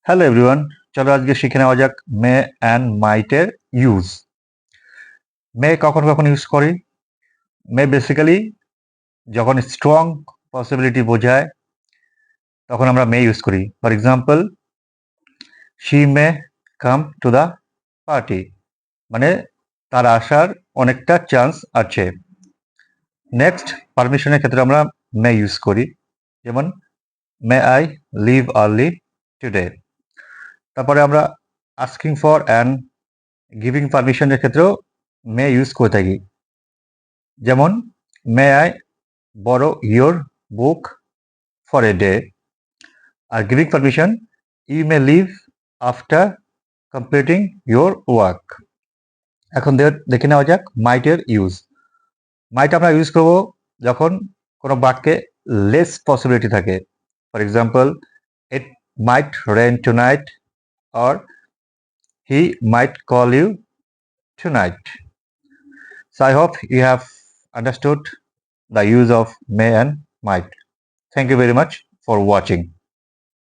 Hello everyone, চলো আজকে শিখে নেওয়া যাক মে অ্যান্ড মাইটের ইউজ। মে কখন কখন ইউজ করি? মে বেসিক্যালি যখন স্ট্রং পসিবিলিটি বোঝায় তখন আমরা মে ইউজ করি। For example, she may come to the party, মানে তার আসার অনেকটা চান্স আছে। নেক্সট, পারমিশনের ক্ষেত্রে আমরা মে ইউজ করি, যেমন may I leave early today. তারপরে আমরা আস্কিং ফর অ্যান্ড গিভিং পারমিশনের ক্ষেত্রেও মে ইউজ করে থাকি, যেমন may I borrow your book for a day। আর giving permission, you may leave after completing your work। এখন দেখে নেওয়া যাক মাইটের ইউজ। মাইট আমরা ইউজ করব যখন কোনো বাক্যে লেস পসিবিলিটি থাকে। For example, it might rain tonight or he might call you tonight। So I hope you have understood the use of may and might. Thank you very much for watching.